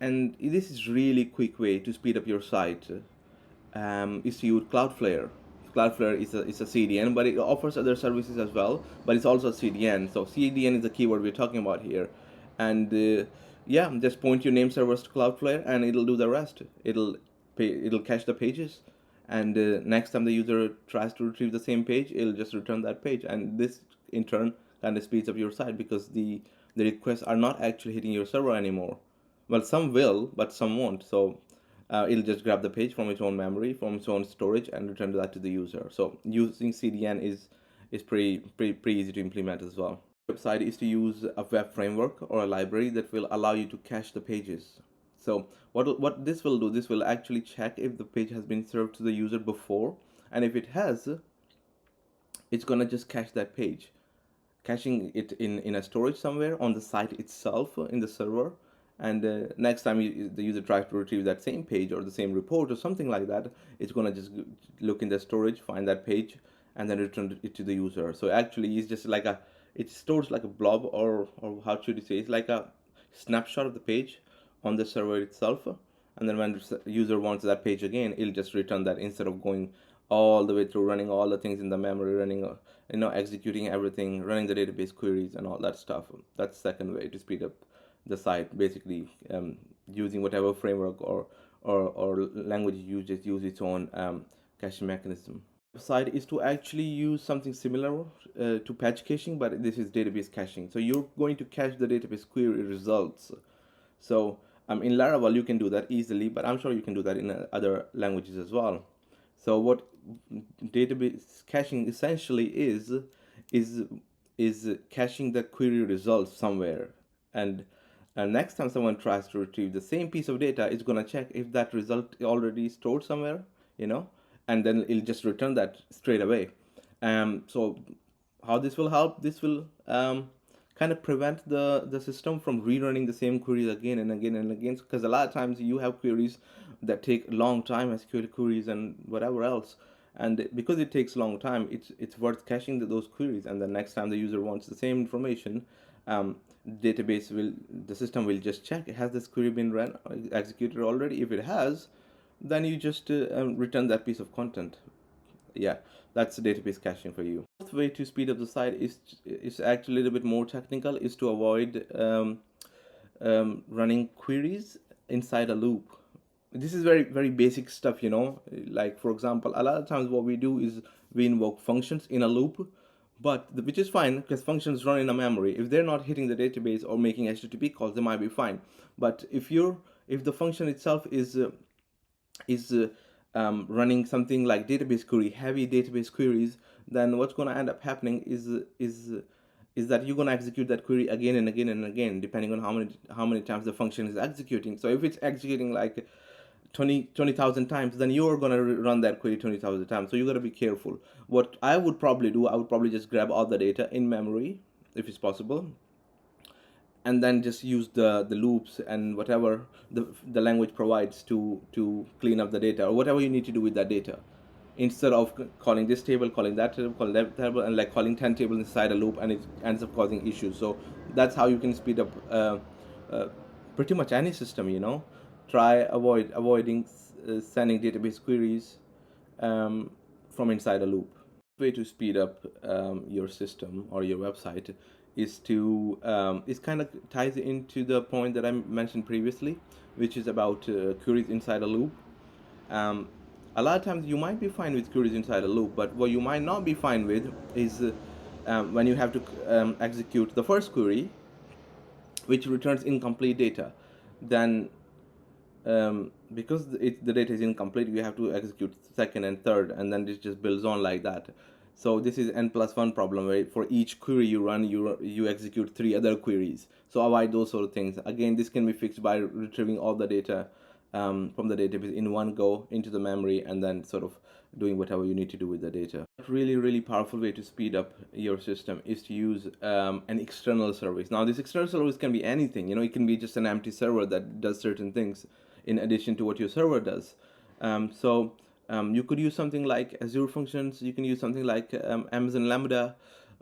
And this is really quick way to speed up your site, is to use Cloudflare. Cloudflare is a CDN, but it offers other services as well. But it's also a CDN. So CDN is the keyword we're talking about here, and yeah, just point your name servers to Cloudflare, and it'll do the rest. It'll cache the pages, and next time the user tries to retrieve the same page, it'll just return that page, and this in turn kind of speeds up your site because the requests are not actually hitting your server anymore. Well, some will, but some won't. So it'll just grab the page from its own memory, from its own storage, and return that to the user. So using CDN is pretty easy to implement as well. Website is to use a web framework or a library that will allow you to cache the pages. So what this will do, this will actually check if the page has been served to the user before, and if it has, it's gonna just cache that page, caching it in a storage somewhere on the site itself in the server. And next time the user tries to retrieve that same page or the same report or something like that, it's going to just look in the storage, find that page, and then return it to the user. So actually it's just like it stores like a blob, or how should you say, it's like a snapshot of the page on the server itself. And then when the user wants that page again, it'll just return that, instead of going all the way through, running all the things in the memory, running executing everything, running the database queries and all that stuff. That's second way to speed up the site, basically using whatever framework or language you just use its own caching mechanism. Side is to actually use something similar to patch caching, but this is database caching. So you're going to cache the database query results. So in Laravel you can do that easily, but I'm sure you can do that in other languages as well. So what database caching essentially is caching the query results somewhere, and next time someone tries to retrieve the same piece of data, it's going to check if that result already stored somewhere, and then it'll just return that straight away. So how this will help? This will kind of prevent the system from rerunning the same queries again and again and again, because a lot of times you have queries that take a long time, SQL queries and whatever else, and because it takes a long time, it's worth caching those queries, and the next time the user wants the same information, the system will just check, has this query been run, executed already? If it has, then you just return that piece of content. Yeah, that's database caching for you. The way to speed up the site is actually a little bit more technical, is to avoid running queries inside a loop. This is very basic stuff, like for example, a lot of times what we do is we invoke functions in a loop, but which is fine because functions run in a memory. If they're not hitting the database or making HTTP calls, they might be fine. But if the function itself is running something like database query, heavy database queries, then what's going to end up happening is that you're going to execute that query again and again and again, depending on how many times the function is executing. So if it's executing like 20,000 times, then you're going to run that query 20,000 times. So you got to be careful. What I would probably do, I would probably just grab all the data in memory if it's possible, and then just use the loops and whatever the language provides to clean up the data, or whatever you need to do with that data, instead of calling this table, calling that table, calling that table, and like calling 10 tables inside a loop, and it ends up causing issues. So that's how you can speed up pretty much any system. Try avoiding sending database queries from inside a loop. Way to speed up your system or your website is to is kind of ties into the point that I mentioned previously, which is about queries inside a loop. A lot of times you might be fine with queries inside a loop, but what you might not be fine with is when you have to execute the first query, which returns incomplete data. Then because the data is incomplete, you have to execute second and third, and then it just builds on like that. So this is n+1 problem, where for each query you run, you execute 3 other queries. So avoid those sort of things. Again, this can be fixed by retrieving all the data from the database in one go into the memory, and then sort of doing whatever you need to do with the data. Really powerful way to speed up your system is to use an external service. Now this external service can be anything. It can be just an empty server that does certain things in addition to what your server does. You could use something like Azure Functions. You can use something like Amazon Lambda.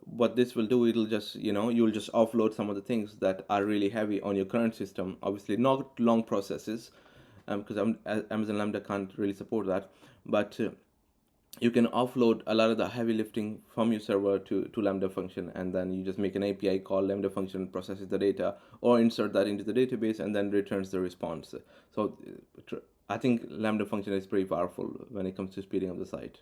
what this will do, it'll just, you'll just offload some of the things that are really heavy on your current system. Obviously not long processes, because Amazon Lambda can't really support that, but you can offload a lot of the heavy lifting from your server to Lambda function, and then you just make an API call. Lambda function processes the data or insert that into the database and then returns the response. So I think Lambda function is pretty powerful when it comes to speeding up the site.